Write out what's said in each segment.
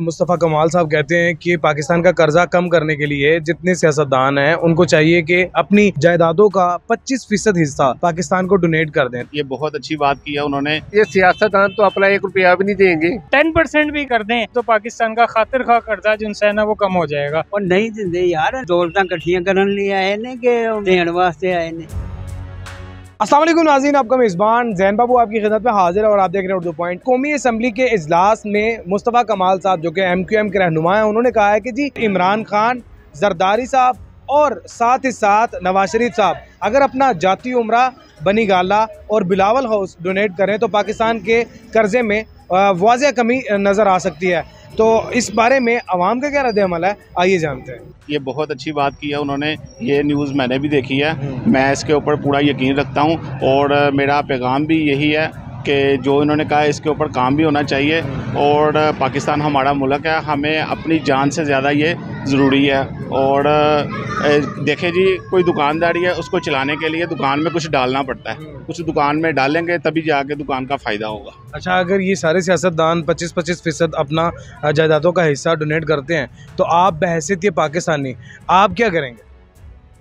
मुस्तफ़ा कमाल साहब कहते हैं कि पाकिस्तान का कर्जा कम करने के लिए जितने सियासतदान हैं उनको चाहिए कि अपनी जायदादों का 25% हिस्सा पाकिस्तान को डोनेट कर दें। ये बहुत अच्छी बात की है उन्होंने। ये सियासतदान तो अपना 1 रुपया भी नहीं देंगे। 10% भी कर दें तो पाकिस्तान का खातिर खा कर्जा जिनसे है ना वो कम हो जाएगा। और नहीं देंगे यार, दौलतां कट्ठियां करने लिए आए ने कि देने वास्ते आए ने। अस्सलाम वालेकुम नाज़रीन, आपका मेज़बान ज़ैन बाबू आपकी खिदमत में हाजिर है और आप देख रहे हैं उर्दू पॉइंट। कौमी असम्बली के इजलास में मुस्तफ़ा कमाल साहब जो कि MQM के रहनुमा हैं, उन्होंने कहा है कि जी इमरान खान, जरदारी साहब और साथ ही साथ नवाज शरीफ साहब अगर अपना जाती उम्रा, बनी गाला और बिलावल हाउस डोनेट करें तो पाकिस्तान के कर्जे में वाज़ेह कमी नज़र आ सकती है। तो इस बारे में अवाम का क्या रद्द-ए-अमल है, आइए जानते हैं। ये बहुत अच्छी बात की है उन्होंने। ये न्यूज़ मैंने भी देखी है, मैं इसके ऊपर पूरा यकीन रखता हूँ और मेरा पैगाम भी यही है कि जो इन्होंने कहा इसके ऊपर काम भी होना चाहिए। और पाकिस्तान हमारा मुल्क है, हमें अपनी जान से ज़्यादा ये ज़रूरी है। और देखें जी, कोई दुकानदारी है, उसको चलाने के लिए दुकान में कुछ डालना पड़ता है, कुछ दुकान में डालेंगे तभी जाके दुकान का फ़ायदा होगा। अच्छा, अगर ये सारे सियासतदान 25% अपना जायदादों का हिस्सा डोनेट करते हैं तो आप बहैसियत ये पाकिस्तानी आप क्या करेंगे?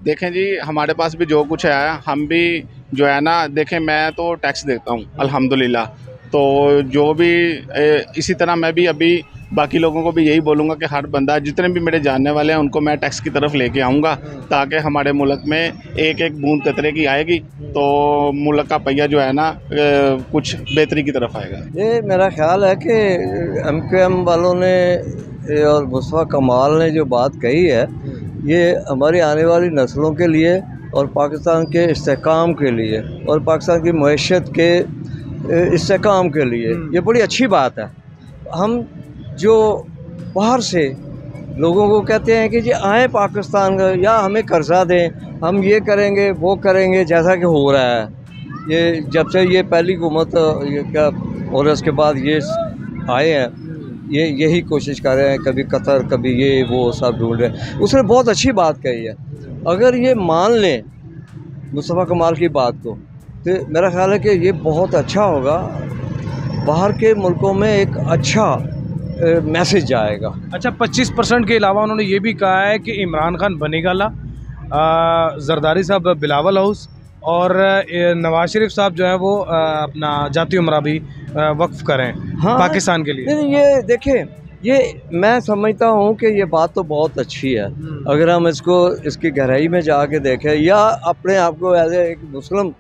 देखें जी, हमारे पास भी जो कुछ है हम भी जो है ना, देखें मैं तो टैक्स देता हूँ अल्हम्दुलिल्लाह। तो जो भी इसी तरह मैं भी अभी बाकी लोगों को भी यही बोलूँगा कि हर बंदा, जितने भी मेरे जानने वाले हैं, उनको मैं टैक्स की तरफ लेके आऊँगा ताकि हमारे मुल्क में एक एक बूंद कतरे की आएगी तो मुल्क का पहिया जो है ना कुछ बेहतरी की तरफ आएगा। ये मेरा ख्याल है कि MQM वालों ने और मुस्तफ़ा कमाल ने जो बात कही है, ये हमारी आने वाली नस्लों के लिए और पाकिस्तान के इस्तेहकाम के लिए और पाकिस्तान की मईशत के इस्तेहकाम के लिए ये बड़ी अच्छी बात है। हम जो बाहर से लोगों को कहते हैं कि जी आए पाकिस्तान का या हमें कर्जा दें, हम ये करेंगे वो करेंगे, जैसा कि हो रहा है ये जब से ये पहली हुकूमत क्या और उसके बाद ये आए हैं, ये यही कोशिश कर रहे हैं, कभी कतर कभी ये वो सब ढूंढ रहे हैं। उसने बहुत अच्छी बात कही है। अगर ये मान लें मुस्तफ़ा कमाल की बात को तो मेरा ख्याल है कि ये बहुत अच्छा होगा, बाहर के मुल्कों में एक अच्छा मैसेज जाएगा। अच्छा, 25% के अलावा उन्होंने ये भी कहा है कि इमरान खान बनी गाला, जरदारी साहब बिलावल हाउस और नवाज शरीफ साहब जो है वो अपना जाती उम्रा भी वक्फ करें पाकिस्तान के लिए। ये देखें, ये मैं समझता हूँ कि ये बात तो बहुत अच्छी है। अगर हम इसको इसकी गहराई में जाके देखें या अपने आप को एज एक मुस्लिम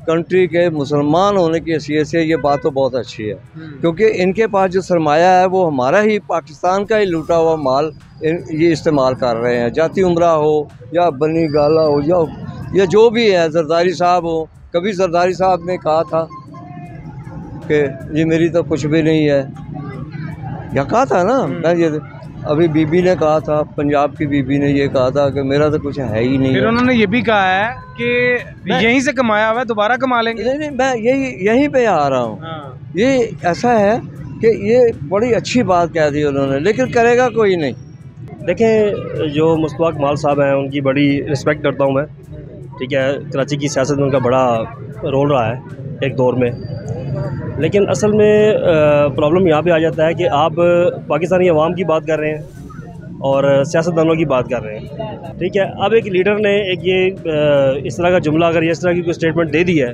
कंट्री के मुसलमान होने की हैसियत से, ये बात तो बहुत अच्छी है क्योंकि इनके पास जो सरमाया है वो हमारा ही, पाकिस्तान का ही लूटा हुआ माल ये इस्तेमाल कर रहे हैं। जाती उम्रा हो या बनी गाला हो या जो भी है, जरदारी साहब हो। कभी जरदारी साहब ने कहा था कि ये मेरी तो कुछ भी नहीं है, या कहा था ना, मैं ये अभी बीबी ने कहा था, पंजाब की बीबी ने ये कहा था कि मेरा तो कुछ है ही नहीं। फिर उन्होंने ये भी कहा है कि यहीं से कमाया हुआ है दोबारा कमा लेंगे। नहीं, मैं यहीं पे आ रहा हूँ। ये ऐसा है कि ये बड़ी अच्छी बात कह दी उन्होंने, लेकिन करेगा कोई नहीं। देखें, जो मुस्तफ़ा कमाल साहब हैं उनकी बड़ी रिस्पेक्ट करता हूँ मैं, ठीक है। कराची की सियासत में उनका बड़ा रोल रहा है एक दौर में, लेकिन असल में प्रॉब्लम यहाँ पे आ जाता है कि आप पाकिस्तानी अवाम की बात कर रहे हैं और सियासतदानों की बात कर रहे हैं, ठीक है। अब एक लीडर ने एक ये इस तरह का जुमला अगर इस तरह की कोई स्टेटमेंट दे दी है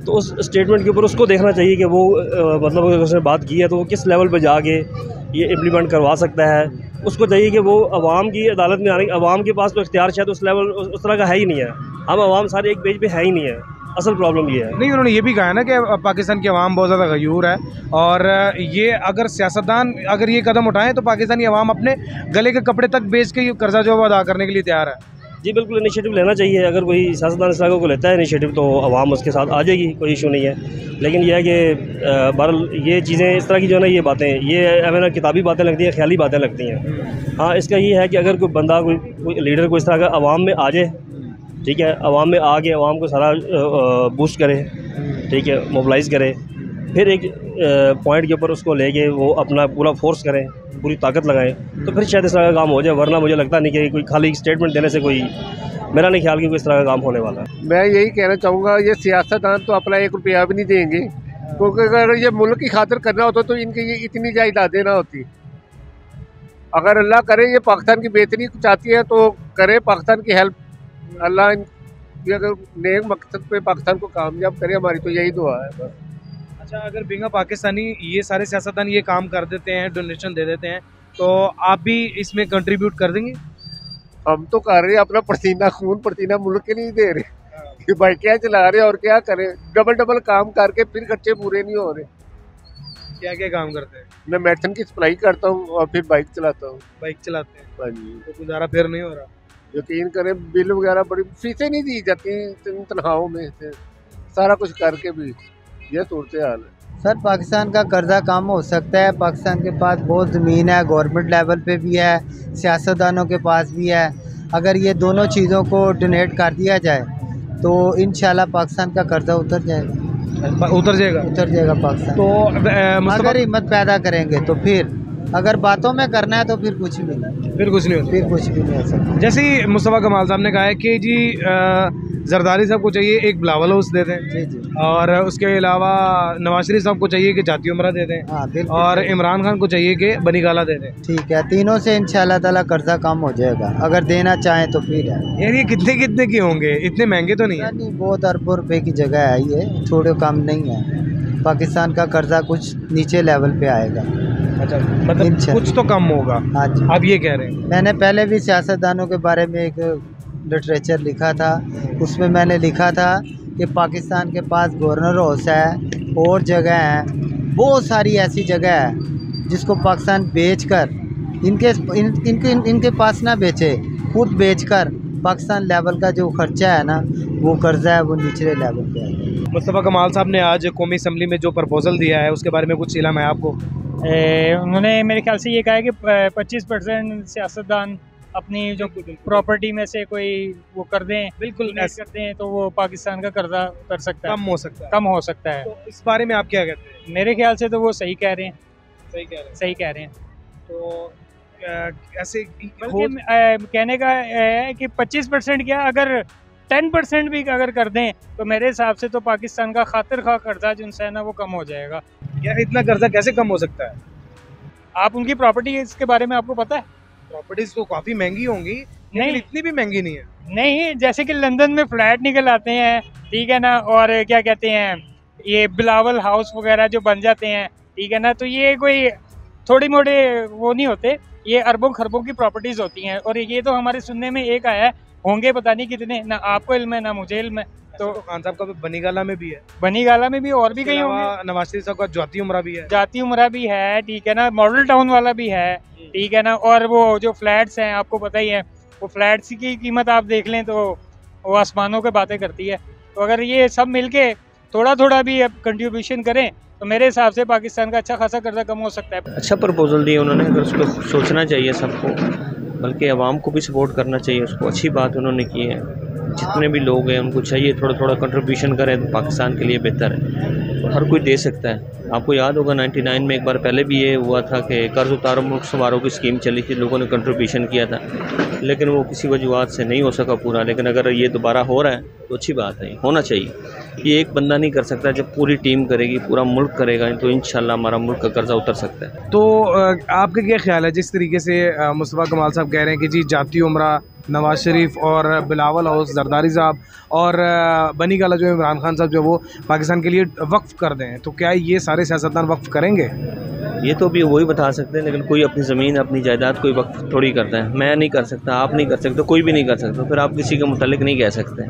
तो उस स्टेटमेंट के ऊपर उसको देखना चाहिए कि वो मतलब अगर उसने बात की है तो वो किस लेवल पर जाके ये इम्प्लीमेंट करवा सकता है। उसको चाहिए कि वो अवाम की अदालत में आने, अवाम के पास तो इख्तियार शायद उस लेवल उस तरह का है ही नहीं है। हम अवाम सारे एक पेज पे है ही नहीं है। असल प्रॉब्लम ये है। नहीं, उन्होंने ये भी कहा है ना कि पाकिस्तान की अवाम बहुत ज़्यादा गयूर है और ये अगर सियासतदान अगर ये कदम उठाएं तो पाकिस्तानी अवाम अपने गले के कपड़े तक बेच के कर्जा जो है अदा करने के लिए तैयार है। जी बिल्कुल, इनिशिएटिव लेना चाहिए। अगर कोई सियासतदान इस तरह को लेता है इनिशिएटिव तो अवाम उसके साथ आ जाएगी, कोई इशू नहीं है। लेकिन यह है कि बहरहाल ये चीज़ें इस तरह की जो है ना, ये बातें ये हमें ना किताबी बातें लगती हैं, ख्याली बातें लगती हैं। हाँ, इसका ये है कि अगर कोई बंदा कोई लीडर को इस तरह का अवाम में आ जाए, ठीक है, अवाम में आके अवाम को सारा बूस्ट करे, ठीक है, मोबिलाइज़ करे, फिर एक पॉइंट के ऊपर उसको लेके वो अपना पूरा फोर्स करें, पूरी ताकत लगाएं, तो फिर शायद इस तरह का काम हो जाए। वरना मुझे लगता नहीं कि कोई खाली स्टेटमेंट देने से कोई, मेरा नहीं ख्याल कि कोई इस तरह का काम होने वाला है। मैं यही कहना चाहूँगा, ये सियासतदान तो अपना 1 रुपया भी नहीं देंगे, क्योंकि अगर ये मुल्क की खातिर करना होता तो इनकी ये इतनी जायदादें ना होती। अगर अल्लाह करे ये पाकिस्तान की बेहतरी चाहती है तो करे पाकिस्तान की हेल्प। अल्लाह ये अगर नेक मकसद पे पाकिस्तान को कामयाब करे, हमारी तो यही दुआ है बस। अच्छा, अगर बिंगा पाकिस्तानी ये सारे सियासतदान ये काम कर देते हैं, डोनेशन दे देते हैं, तो आप भी इसमें कंट्रीब्यूट कर देंगे? हम तो कर रहे हैं अपना पसीना खून पसीना मुल्क के लिए दे रहे कि भाई क्या चला रहे और क्या करें, डबल काम करके फिर खर्चे पूरे नहीं हो रहे। क्या क्या काम करते हैं? मैं मेडिसिन की सप्लाई करता हूँ और फिर बाइक चलाता हूँ। बाइक चलाते हैं? हाँ जी। तो गुजारा फिर नहीं हो रहा? यकीन करें बिल वगैरह बड़ी फीसें नहीं दी जाती तनख्वाहों में से, सारा कुछ करके भी ये सूरत हाल है। सर पाकिस्तान का कर्जा कम हो सकता है। पाकिस्तान के पास बहुत ज़मीन है, गवर्नमेंट लेवल पे भी है, सियासतदानों के पास भी है। अगर ये दोनों चीज़ों को डोनेट कर दिया जाए तो इंशाल्लाह पाकिस्तान का कर्जा उतर जाएगा। उतर जाएगा पाकिस्तान। तो अगर हिम्मत पैदा करेंगे तो फिर, अगर बातों में करना है तो फिर कुछ भी नहीं हो सकता। जैसे ही मुस्तफ़ा कमाल साहब ने कहा है कि जी जरदारी साहब को चाहिए एक बिलावल हाउस दे दें, जी। और उसके अलावा नवाज शरीफ साहब को चाहिए कि जाती उमरा दे दें, हाँ, और इमरान खान को चाहिए कि बनी गाला दे दें। ठीक है, तीनों से इंशाल्लाह ताला कर्जा कम हो जाएगा अगर देना चाहें तो फिर है। यार ये कितने के होंगे? इतने महंगे तो नहीं है? नहीं, बहुत अरबों रुपए की जगह है, ये थोड़े कम नहीं है। पाकिस्तान का कर्जा कुछ नीचे लेवल पे आएगा। अच्छा, मतलब कुछ तो कम होगा। हाँ जी। आप ये कह रहे हैं? मैंने पहले भी सियासतदानों के बारे में एक लिटरेचर लिखा था, उसमें मैंने लिखा था कि पाकिस्तान के पास गवर्नर हाउस है और जगह है, बहुत सारी ऐसी जगह है जिसको पाकिस्तान बेचकर इनके पास ना बेचे, खुद बेचकर पाकिस्तान लेवल का जो खर्चा है ना, वो कर्जा है वो निचले लेवल पे है। मुस्तफ़ा कमाल साहब ने आज कौमी असम्बली में जो प्रपोजल दिया है उसके बारे में कुछ इल्म है आपको? उन्होंने मेरे ख्याल से ये कहा है कि 25% सियासतदान अपनी जो प्रॉपर्टी में से कोई वो कर दें, बिल्कुल करते हैं, तो वो पाकिस्तान का कर्जा कर सकता है, कम हो सकता है। तो इस बारे में आप क्या कहते हैं? मेरे ख्याल से तो वो सही कह रहे हैं। सही कह रहे हैं। तो ऐसे कहने का है कि 25% क्या, अगर 10% भी अगर कर दें तो मेरे हिसाब से तो पाकिस्तान का खातिर खा कर्जा जो है ना वो कम हो जाएगा। यार इतना कर्जा कैसे कम हो सकता है? आप उनकी प्रॉपर्टी इसके बारे में आपको पता है? प्रॉपर्टीज तो काफी महंगी होंगी, नहीं इतनी भी महंगी नहीं है। नहीं, जैसे कि लंदन में फ्लैट निकल आते हैं, ठीक है ना, और क्या कहते हैं ये बिलावल हाउस वगैरह जो बन जाते हैं, ठीक है ना, तो ये कोई थोड़ी मोटे वो नहीं होते, ये अरबों खरबों की प्रॉपर्टीज होती हैं। और ये तो हमारे सुनने में एक आया है, होंगे पता नहीं कितने, ना आपको इल्म है ना मुझे इल्म है। तो खान साहब का बनीगाला में भी है, बनीगाला में भी, और भी कहीं होंगे। नवाज शरीफ साहब का जाती उमरा भी है, ठीक है ना, मॉडल टाउन वाला भी है, ठीक है ना। और वो जो फ्लैट्स हैं आपको पता ही है, वो फ्लैट्स की कीमत आप देख लें तो वो आसमानों पे बातें करती है। तो अगर ये सब मिलके थोड़ा थोड़ा भी कंट्रीब्यूशन करें तो मेरे हिसाब से पाकिस्तान का अच्छा खासा कर्जा कम हो सकता है। अच्छा प्रपोजल दिया उन्होंने, अगर उसको सोचना चाहिए सबको, बल्कि आवाम को भी सपोर्ट करना चाहिए उसको। अच्छी बात उन्होंने की है, जितने भी लोग हैं उनको चाहिए थोड़ा थोड़ा कंट्रीब्यूशन करें तो पाकिस्तान के लिए बेहतर है। हर कोई दे सकता है। आपको याद होगा 99 में एक बार पहले भी ये हुआ था कि कर्ज उतारो मुल्क संवारो की स्कीम चली थी, लोगों ने कंट्रीब्यूशन किया था, लेकिन वो किसी वजूहत से नहीं हो सका पूरा। लेकिन अगर ये दोबारा हो रहा है तो अच्छी बात है, होना चाहिए। ये एक बंदा नहीं कर सकता, जब पूरी टीम करेगी, पूरा मुल्क करेगा तो इंशाल्लाह हमारा मुल्क का कर्जा उतर सकता है। तो आपका क्या ख्याल है, जिस तरीके से मुस्तफ़ा कमाल साहब कह रहे हैं कि जी जाती उमरा, नवाज शरीफ और बिलावल हाउस, जरदारी साहब और बनी गाला जो इमरान खान साहब जो वो पाकिस्तान के लिए वक्फ कर दें, तो क्या ये सारे सियासतदान वक्फ करेंगे? ये तो भी वही बता सकते हैं, लेकिन कोई अपनी ज़मीन अपनी जायदाद कोई वक्फ थोड़ी करता है। मैं नहीं कर सकता, आप नहीं कर सकते, कोई भी नहीं कर सकता, फिर आप किसी के मुतालिक नहीं कह सकते।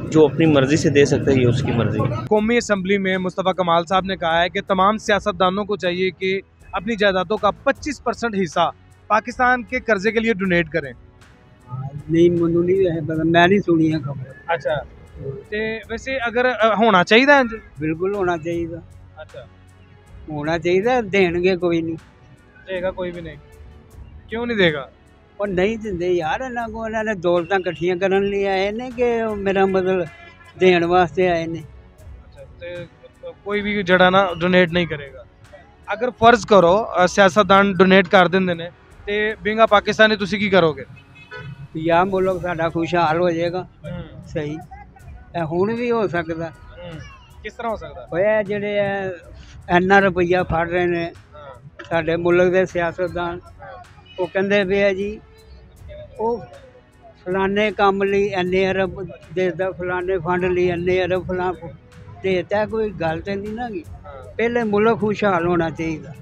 जो अपनी मर्ज़ी से दे सकता है ये उसकी मर्ज़ी है। कौमी असम्बली में मुस्तफ़ा कमाल साहब ने कहा है कि तमाम सियासतदानों को चाहिए कि अपनी जायदादों का 25% हिस्सा पाकिस्तान के कर्जे के लिए डोनेट करें। नहीं, मैनू नहीं है पता, मैं नहीं सुनी है खबर। अच्छा, ते वैसे अगर होना चाहिए, बिल्कुल होना चाहिए। अच्छा, होना चाहिए, देंगे कोई नहीं देगा, कोई भी नहीं। क्यों नहीं देगा? और नहीं दिंदे यार, इन्होंने को इन्होंने दौलतां इकट्ठियां करन लिए आए ने कि मेरा मतलब देण वास्ते आए ने। अच्छा, तो कोई भी जड़ा ना डोनेट नहीं करेगा। अगर फर्ज करो सियासतदान डोनेट कर देंगे ने ते बिंगा पाकिस्तानी तुसी की करोगे? या मुल्क साडा खुशहाल हो जाएगा। सही हुण भी हो सकता। किस तरह हो सकता? होया जेड़े इन्ना रुपया फड़ रहे ने साडे मुल्क दे सियासतदान, ਉਹ ਕਹਿੰਦੇ ਵੀ ਆ ਜੀ ਉਹ ਫਲਾਣੇ ਕੰਮ ਲਈ ਇੰਨੇ ਅਰਬ ਦੇਦਾ, ਫਲਾਣੇ ਫੰਡ ਲਈ ਇੰਨੇ ਅਰਬ ਫਲਾਂ ਦੇਤਾ। ਕੋਈ ਗੱਲ ਤਾਂ ਨਹੀਂ ਨਾ ਗੀ। ਪਹਿਲੇ ਮੁਲਕ ਖੁਸ਼ਹਾਲ ਹੋਣਾ ਚਾਹੀਦਾ।